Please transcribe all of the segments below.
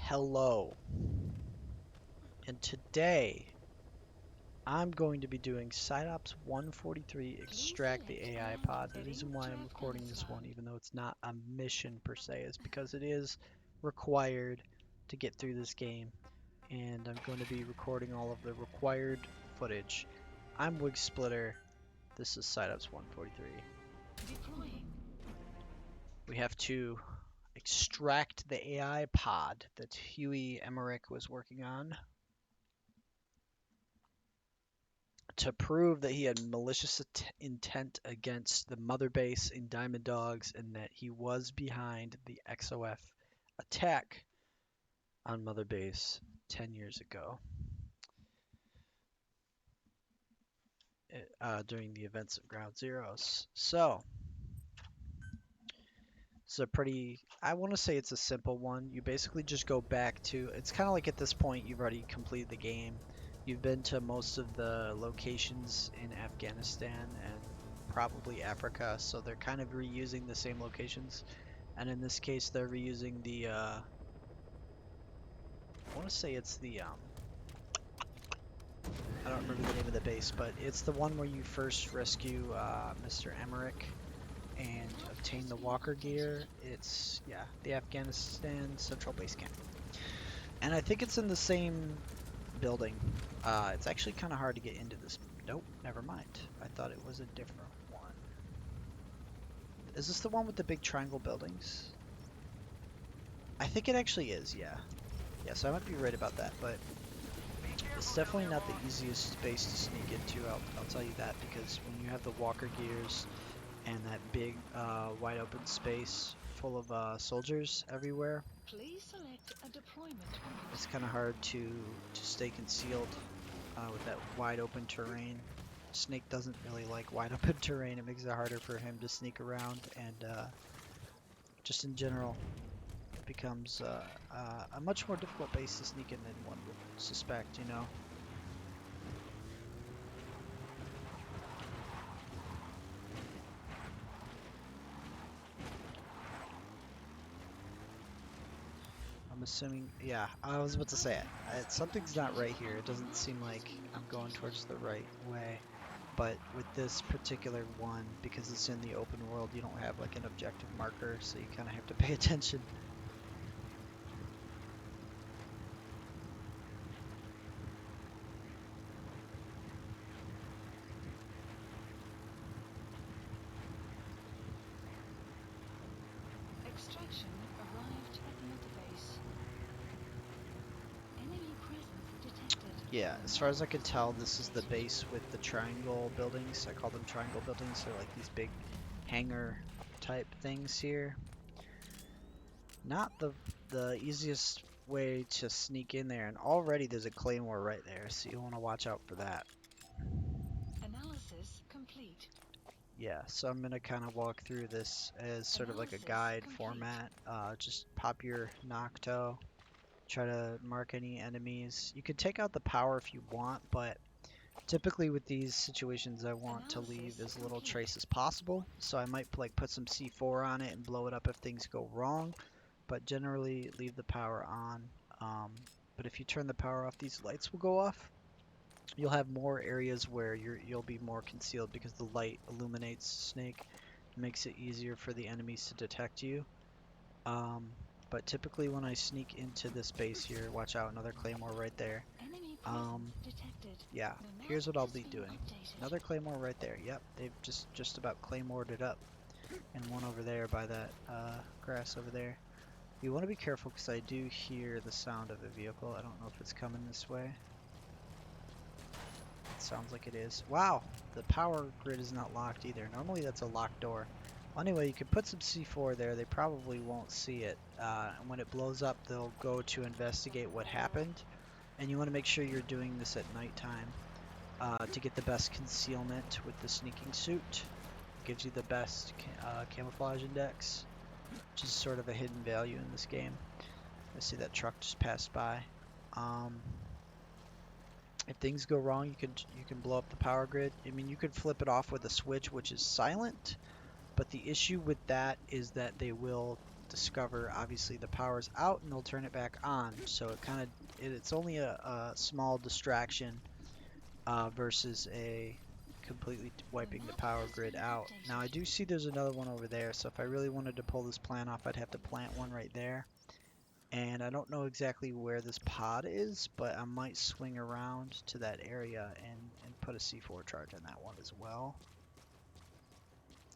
Hello, and today I'm going to be doing SiteOps 143 Extract the AI Pod. The reason why I'm recording this one, even though it's not a mission per se, is because it is required to get through this game, and I'm going to be recording all of the required footage. I'm Wig Splitter. This is SiteOps 143. We have to extract the AI pod that Huey Emmerich was working on to prove that he had malicious intent against the mother base in Diamond Dogs and that he was behind the XOF attack on mother base 10 years ago during the events of Ground Zeroes. So, it's a pretty, I want to say it's a simple one. You basically just go back to, it's kind of like at this point you've already completed the game. You've been to most of the locations in Afghanistan and probably Africa, so they're kind of reusing the same locations. And in this case, they're reusing the, I want to say it's the, I don't remember the name of the base, but it's the one where you first rescue Mr. Emmerich and obtain the walker gear. It's, yeah, the Afghanistan Central Base Camp. And I think it's in the same building. It's actually kind of hard to get into this. Nope, never mind. I thought it was a different one. Is this the one with the big triangle buildings? I think it actually is, yeah. Yeah, so I might be right about that, but it's definitely not the easiest space to sneak into, I'll tell you that, because when you have the walker gears and that big wide open space full of soldiers everywhere, Please select a deployment. it's kind of hard to stay concealed with that wide open terrain. Snake doesn't really like wide open terrain. It makes it harder for him to sneak around, and just in general, it becomes a much more difficult base to sneak in than one would suspect, you know? I'm assuming, yeah, I was about to say it. Something's not right here. It doesn't seem like I'm going towards the right way. But with this particular one, because it's in the open world, you don't have like an objective marker, so you kind of have to pay attention. Extraction arrived at mother base. Enemy presence detected. Yeah, as far as I can tell, this is the base with the triangle buildings. I call them triangle buildings. They're like these big hangar type things here. Not the easiest way to sneak in there, and already there's a claymore right there, so you want to watch out for that. Analysis complete. Yeah, so I'm gonna kind of walk through this as sort of like a Analysis guide complete. format. Just pop your Nocto, try to mark any enemies. You could take out the power if you want, but typically with these situations I want to leave as little trace as possible. So I might like put some C4 on it and blow it up if things go wrong, but generally leave the power on. But if you turn the power off, these lights will go off. You'll have more areas where you'll be more concealed because the light illuminates Snake, makes it easier for the enemies to detect you. Um, but typically when I sneak into this base here, watch out, another claymore right there. Enemy Um, presence detected. yeah, The map here's what I'll has be been doing. updated. Another claymore right there. Yep, they've just about claymored it up. And one over there by that grass over there. You want to be careful because I do hear the sound of a vehicle. I don't know if it's coming this way. It sounds like it is. Wow, the power grid is not locked either. Normally that's a locked door. Well, anyway, you could put some C4 there. They probably won't see it. And when it blows up, they'll go to investigate what happened. And you want to make sure you're doing this at nighttime to get the best concealment with the sneaking suit. Gives you the best camouflage index, which is sort of a hidden value in this game. I see that truck just passed by. If things go wrong, you can blow up the power grid. I mean, you could flip it off with a switch, which is silent, but the issue with that is that they will discover, obviously the power's out and they'll turn it back on. So it's only a small distraction versus a completely wiping the That power has grid been out. Now I updated. do see there's another one over there, so if I really wanted to pull this plant off, I'd have to plant one right there. And I don't know exactly where this pod is, but I might swing around to that area and put a C4 charge on that one as well.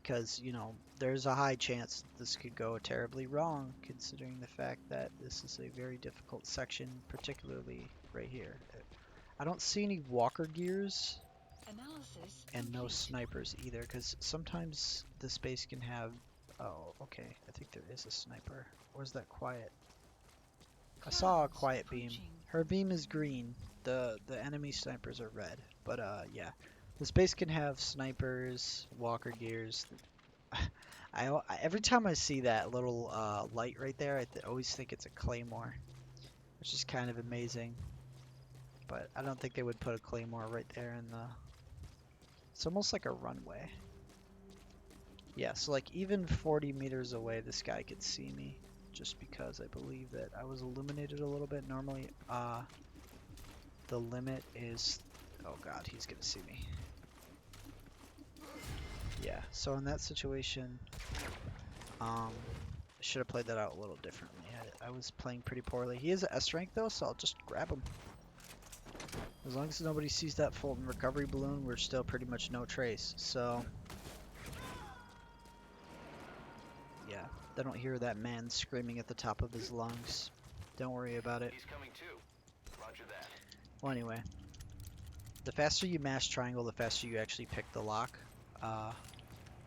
Because, you know, there's a high chance this could go terribly wrong, considering the fact that this is a very difficult section, particularly right here. I don't see any walker gears Analysis and no complete. snipers either, because sometimes this base can have... Oh, okay, I think there is a sniper. Where's that quiet? I saw a Clouds quiet beam. approaching. Her beam is green. The enemy snipers are red. But yeah, this base can have snipers, walker gears. Every time I see that little light right there, I always think it's a claymore, which is kind of amazing. But I don't think they would put a claymore right there in the. It's almost like a runway. Yeah, so like even 40 meters away, this guy could see me, just because I believe that I was illuminated a little bit. Normally, the limit is. Oh God, he's gonna see me. Yeah, so in that situation, should have played that out a little differently. I was playing pretty poorly. He is an S rank though, so I'll just grab him. As long as nobody sees that Fulton recovery balloon, we're still pretty much no trace. So, yeah, they don't hear that man screaming at the top of his lungs. Don't worry about it. He's coming too. Roger that. Well, anyway, the faster you mash triangle, the faster you actually pick the lock.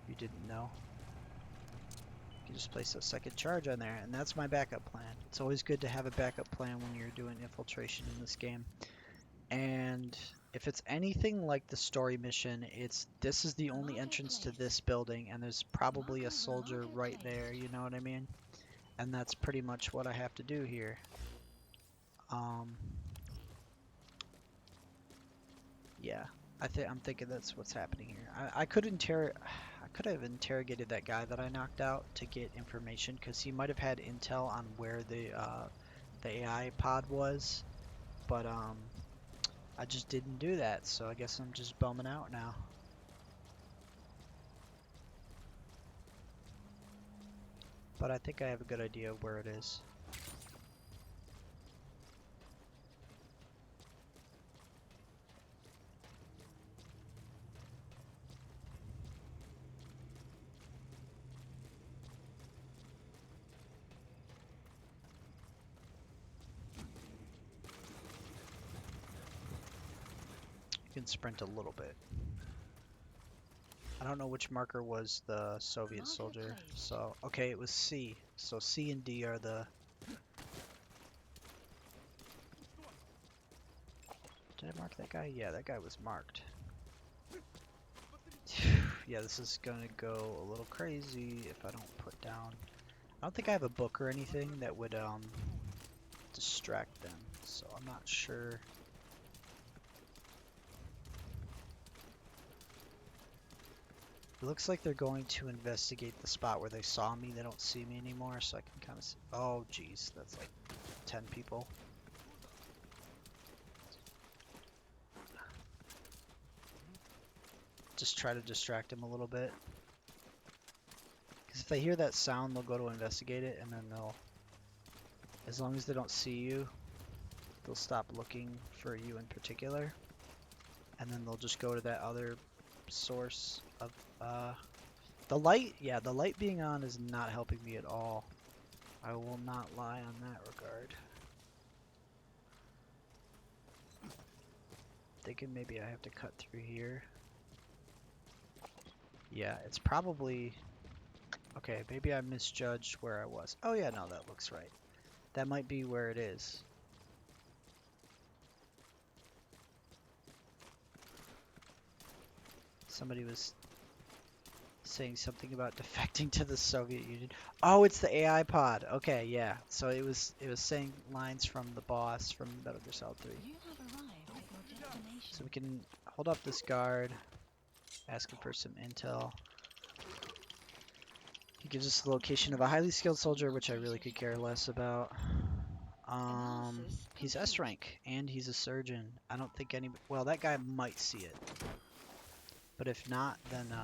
You didn't know. You just place a second charge on there, and that's my backup plan. It's always good to have a backup plan when you're doing infiltration in this game. And if it's anything like the story mission, this is the only entrance to this building, and there's probably a soldier right there, you know what I mean? And that's pretty much what I have to do here. Yeah, I'm thinking that's what's happening here. I could have interrogated that guy that I knocked out to get information, because he might have had intel on where the AI pod was, but I just didn't do that, so I guess I'm just bumming out now. But I think I have a good idea of where it is. You can sprint a little bit. I don't know which marker was the Soviet soldier. So, okay, it was C. So C and D are the... Did I mark that guy? Yeah, that guy was marked. Yeah, this is gonna go a little crazy if I don't put down... I don't think I have a book or anything that would distract them, so I'm not sure. It looks like they're going to investigate the spot where they saw me. They don't see me anymore, so I can kind of see. Oh, geez, that's like 10 people. Just try to distract them a little bit. Because if they hear that sound, they'll go to investigate it, and then as long as they don't see you, they'll stop looking for you in particular. And then they'll just go to that other source of, the light. Yeah, the light being on is not helping me at all. I will not lie on that regard. Thinking maybe I have to cut through here. Yeah, it's probably... Okay, maybe I misjudged where I was. Oh yeah, no, that looks right. That might be where it is. Somebody was saying something about defecting to the Soviet Union. Oh, it's the AI pod. Okay, yeah. So it was saying lines from the boss from Metal Gear Solid 3. You have arrived at your destination. So we can hold up this guard, ask him for some intel. He gives us the location of a highly skilled soldier, which I really could care less about. He's S rank, and he's a surgeon. I don't think any... Well, that guy might see it. But if not, then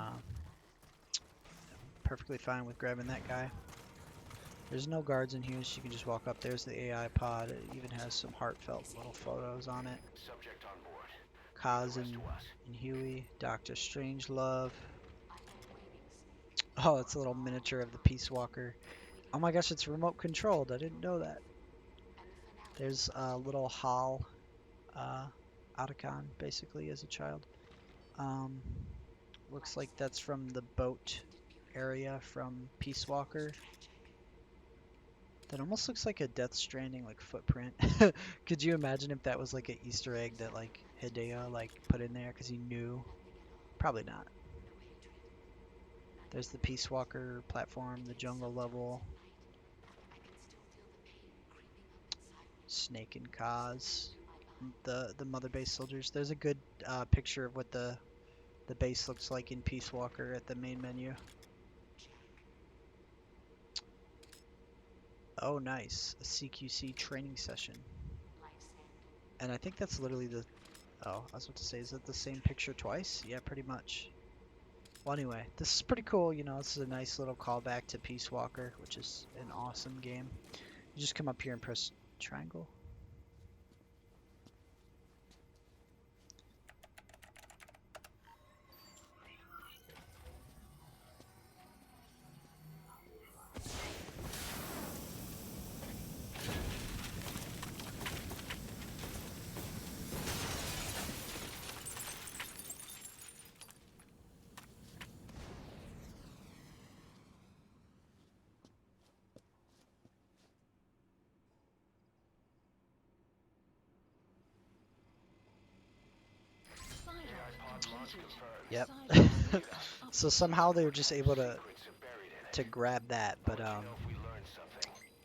perfectly fine with grabbing that guy. There's no guards in here, so you can just walk up. There's the AI pod. It even has some heartfelt little photos on it. Subject on board. Kaz and Huey, Doctor Strangelove. Oh, it's a little miniature of the Peace Walker. Oh my gosh, it's remote controlled. I didn't know that. There's a little Hal Otacon, basically, as a child. Looks like that's from the boat area from Peace Walker. That almost looks like a Death Stranding like footprint. Could you imagine if that was like an Easter egg that like Hideo like put in there because he knew? Probably not. There's the Peace Walker platform, the jungle level. Snake and Kaz, the mother base soldiers. There's a good picture of what the base looks like in Peace Walker at the main menu. Oh, nice. A CQC training session. And I think that's literally the... Oh, I was about to say, is that the same picture twice? Yeah, pretty much. Well, anyway, this is pretty cool. You know, this is a nice little callback to Peace Walker, which is an awesome game. You just come up here and press triangle. Yep. So somehow they were just able to grab that, but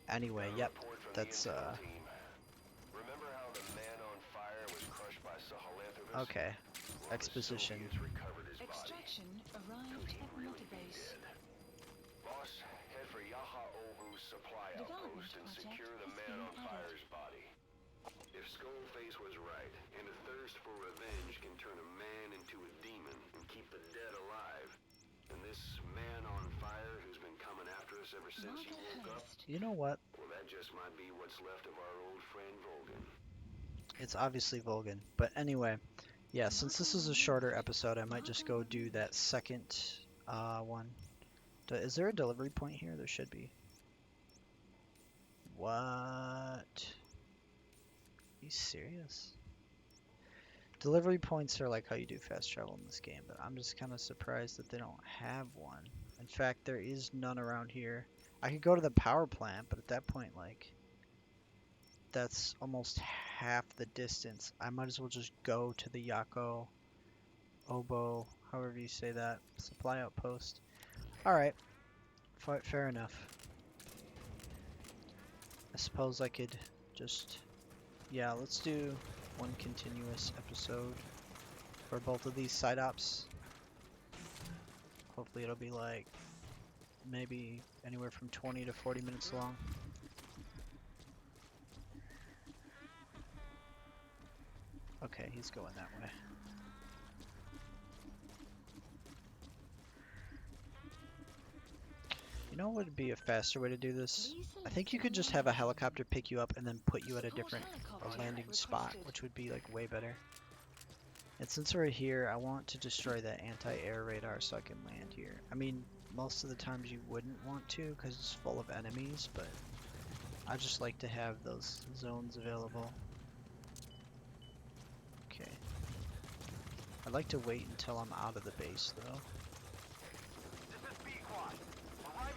anyway, yep. That's Remember how the man on fire was crushed by Sahelanthropus? okay. Well, the Exposition. Soviets recovered his body. Extraction arrived at Really Motorbase. dead. Boss, head for Yaha Ovu's supply Development outpost and project secure the is man being on added. fire's body. If Skullface was right, and a thirst for revenge can turn a man into a demon and keep the dead alive, then this man on fire who's been coming after us ever since he Marker woke up, placed. You know what? well, that just might be what's left of our old friend Volgan. It's obviously Volgan. But anyway, yeah, since this is a shorter episode, I might just go do that second one. Is there a delivery point here? There should be. What? Are you serious? Delivery points are like how you do fast travel in this game, but I'm just kind of surprised that they don't have one. In fact, there is none around here. I could go to the power plant, but at that point, like, that's almost half the distance. I might as well just go to the Yako, Obo, however you say that, supply outpost. Alright, fair enough. I suppose I could just... Yeah, let's do one continuous episode for both of these side ops. Hopefully it'll be like maybe anywhere from 20 to 40 minutes long. Okay, he's going that way. You know what would be a faster way to do this? I think you could just have a helicopter pick you up and then put you at a different landing spot, which would be like way better. And since we're here, I want to destroy that anti-air radar so I can land here. I mean, most of the times you wouldn't want to because it's full of enemies, but I just like to have those zones available. Okay. I'd like to wait until I'm out of the base though.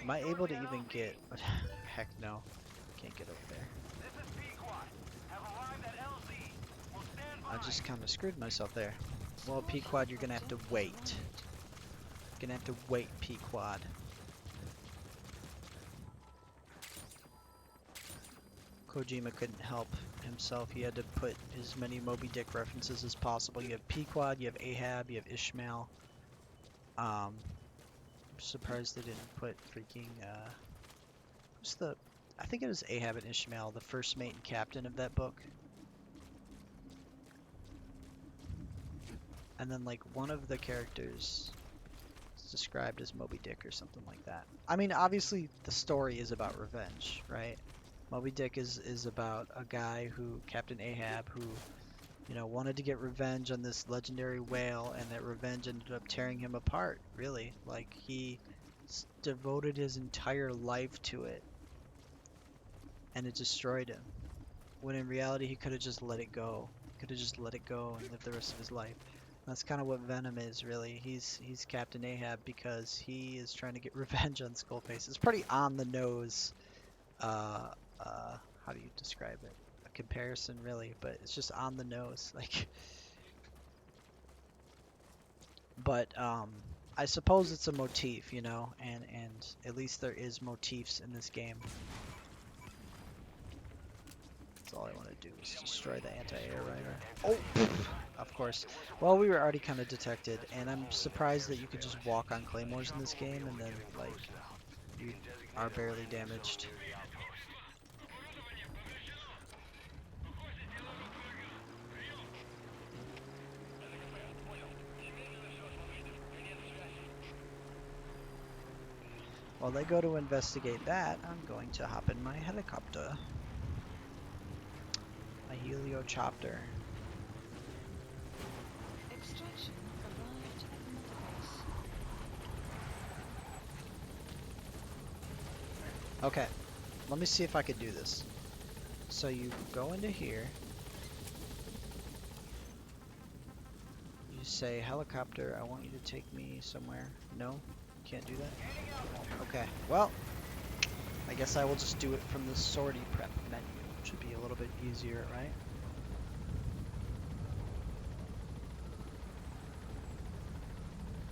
Am I able to even get... Heck no. Can't get over there. I just kind of screwed myself there. Well, P-Quad, you're gonna have to wait. You're gonna have to wait, P-Quad. Kojima couldn't help himself. He had to put as many Moby Dick references as possible. You have P-Quad, you have Ahab, you have Ishmael. surprised they didn't put freaking who's the I think it was Ahab and Ishmael, the first mate and captain of that book. And then like one of the characters is described as Moby Dick or something like that. I mean, obviously the story is about revenge, right? Moby Dick is about a guy who, Captain Ahab, who, you know, wanted to get revenge on this legendary whale, and that revenge ended up tearing him apart, really. Like, he devoted his entire life to it, and it destroyed him. When in reality, he could have just let it go. He could have just let it go and lived the rest of his life. That's kind of what Venom is, really. He's Captain Ahab because he is trying to get revenge on Skullface. It's pretty on the nose. Uh, how do you describe it? A comparison, really, but it's just on the nose, like. But I suppose it's a motif, you know, and at least there is motifs in this game. That's all I want to do is destroy the anti-air rifle. Oh, of course. Well, we were already kind of detected, and I'm surprised that you could just walk on claymores in this game, and then, like, you are barely damaged. While they go to investigate that, I'm going to hop in my helicopter. My heliocopter. Extraction arrived at Mother Base. Okay, let me see if I could do this. So you go into here. You say, helicopter, I want you to take me somewhere. No? Can't do that? Okay, well, I guess I will just do it from the sortie prep menu, which would be a little bit easier, right?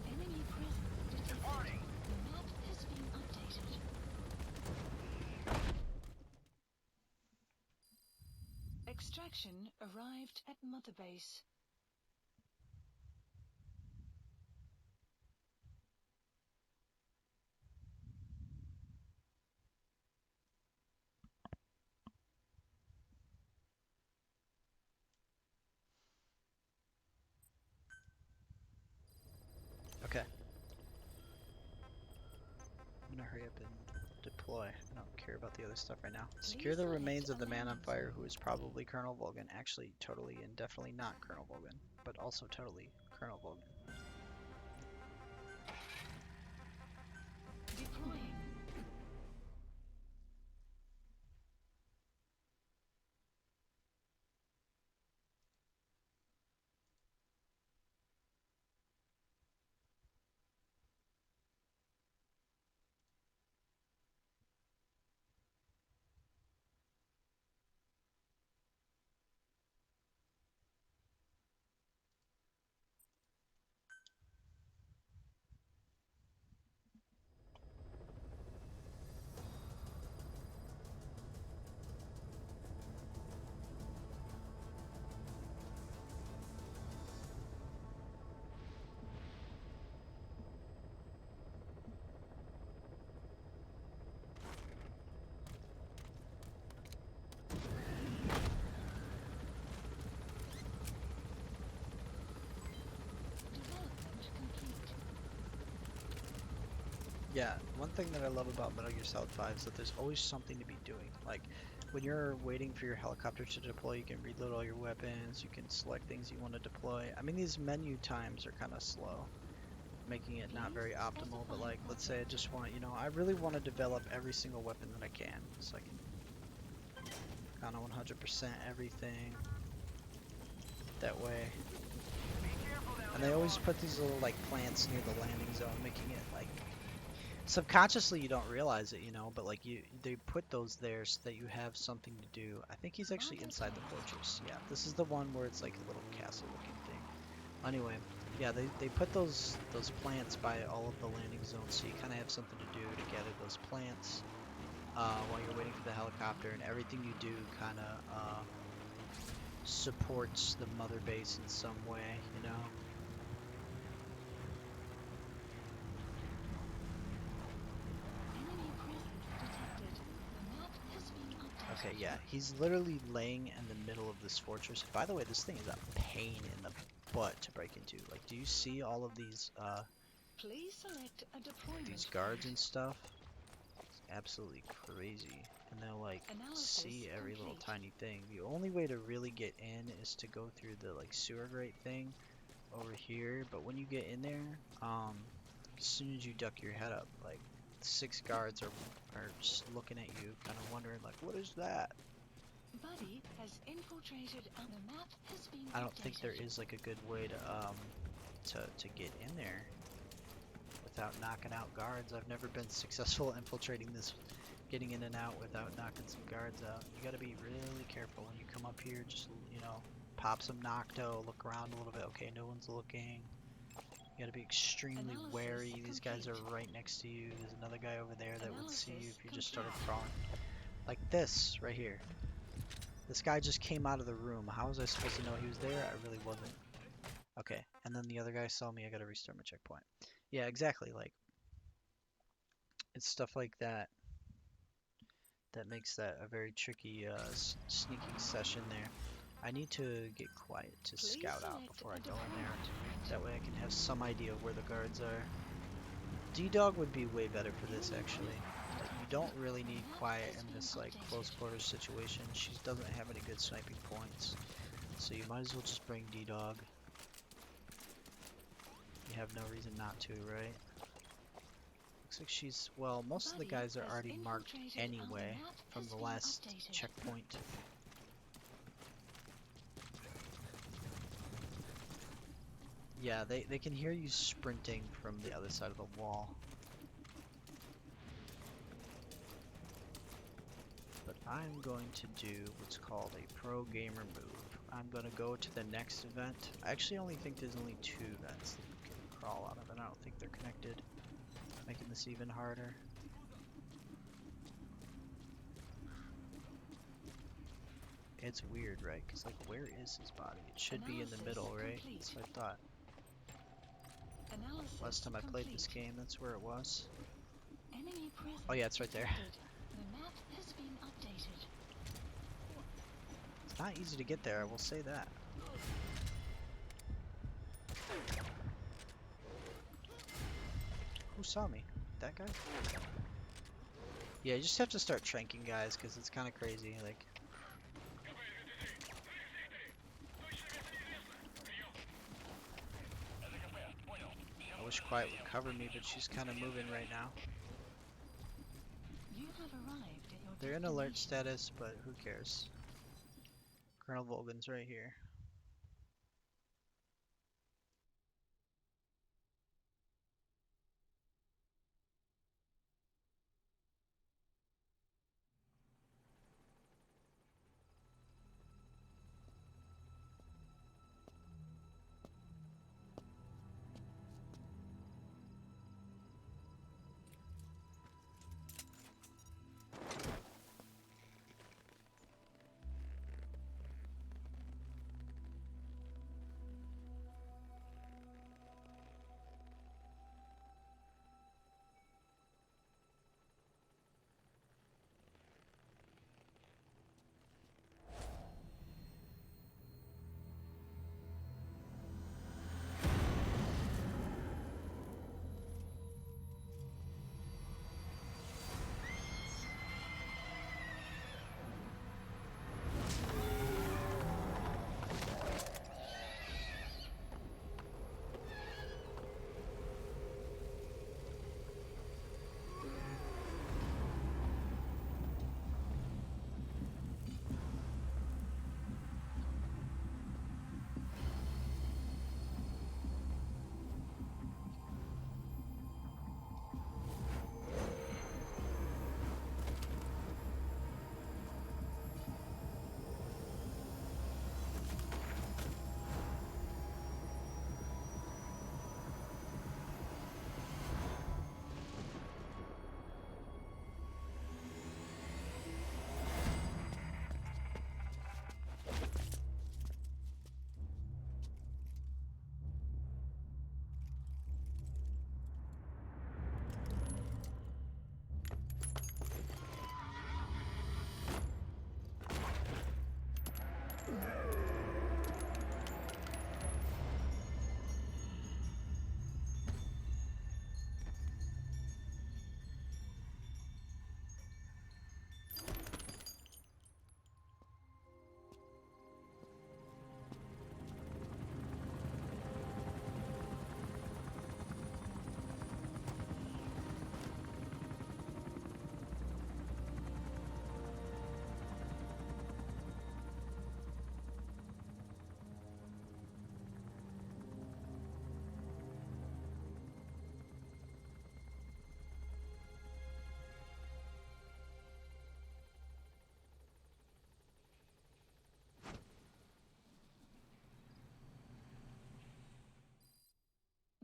Enemy presence detected. The map has been updated. Extraction arrived at Mother Base. Okay. I'm gonna hurry up and deploy. I don't care about the other stuff right now. Secure the remains of the man on fire who is probably Colonel Volgan. Actually, totally and definitely not Colonel Volgan, but also totally Colonel Volgan. Deploying. Development complete. Yeah, one thing that I love about Metal Gear Solid 5 is that there's always something to be doing. Like, when you're waiting for your helicopter to deploy, you can reload all your weapons, you can select things you want to deploy. I mean, these menu times are kind of slow, making it not very optimal, but like, let's say I just want, you know, I really want to develop every single weapon that I can, so I can kind of 100% everything that way. And they always put these little, like, plants near the landing zone, making it, like, subconsciously you don't realize it, you know, but like they put those there so that you have something to do. I think he's actually inside the fortress. Yeah, this is the one where it's like a little castle looking thing. Anyway, yeah, they put those plants by all of the landing zones, so you kind of have something to do to gather those plants while you're waiting for the helicopter, and everything you do kind of supports the mother base in some way, you know. Okay, yeah, he's literally laying in the middle of this fortress. By the way, this thing is a pain in the butt to break into. Like, do you see all of Please select a deployment these guards point. and stuff? It's absolutely crazy. And they'll like Analysis see every little complete. tiny thing. The only way to really get in is to go through the like sewer grate thing over here. But when you get in there, as soon as you duck your head up, like 6 guards are just looking at you, kind of wondering like, what is that? Buddy has infiltrated and the map has been I don't think there updated. is like a good way to get in there without knocking out guards. I've never been successful infiltrating this, getting in and out without knocking some guards out. You got to be really careful when you come up here. Just, you know, pop some Nocto, look around a little bit. Okay, no one's looking. You got to be extremely Analysis wary. These guys complete. are right next to you. There's another guy over there that would see you Analysis if you just complete. started crawling. Like this right here. This guy just came out of the room. How was I supposed to know he was there? I really wasn't. Okay, and then the other guy saw me. I gotta restart my checkpoint. Yeah, exactly. Like, it's stuff like that that makes that a very tricky sneaking session there. I need to get quiet to Please scout out select before I a go in there. deployment point. That way I can have some idea of where the guards are. D-Dog would be way better for this, Enemy actually. presence Like, you detected. don't really The need map quiet has in been this, like, close updated. quarters situation. She doesn't have any good sniping points. So you might as well just bring D-Dog. You have no reason not to, right? Looks like she's, well, most of the Buddy guys are has already marked infiltrated and the anyway map from has the been last updated. checkpoint. Yeah, they can hear you sprinting from the other side of the wall. But I'm going to do what's called a pro gamer move. I'm going to go to the next event. I actually only think there's only 2 events that you can crawl out of, and I don't think they're connected, making this even harder. It's weird, right? Because, like, where is his body? It should be in the Analysis middle, right? complete. That's what I thought. Last Analysis time I played this complete. game, that's where it was. Enemy Oh yeah, presence it's right there. detected. The map has been updated. It's not easy to get there, I will say that. Who saw me? That guy? Yeah, you just have to start tranking guys, because it's kind of crazy. Like, I wish Quiet would cover me, but she's kind of moving right now. You have arrived at your They're in alert destination. status, but who cares? Colonel Volgan's right here.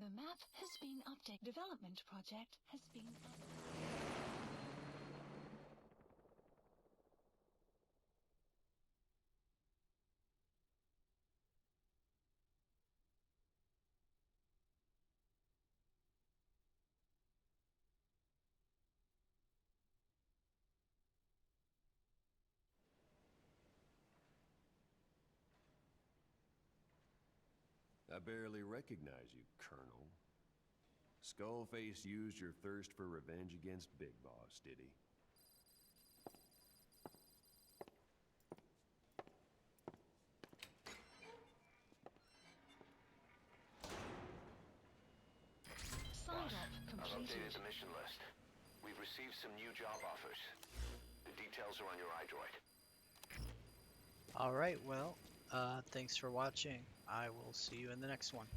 The map has been updated. Development project has been updated. I barely recognize you, Colonel. Skullface used your thirst for revenge against Big Boss, did he? Side up I've updated completed. the mission list. We've received some new job offers. The details are on your iDroid. All right, well, thanks for watching. I will see you in the next one.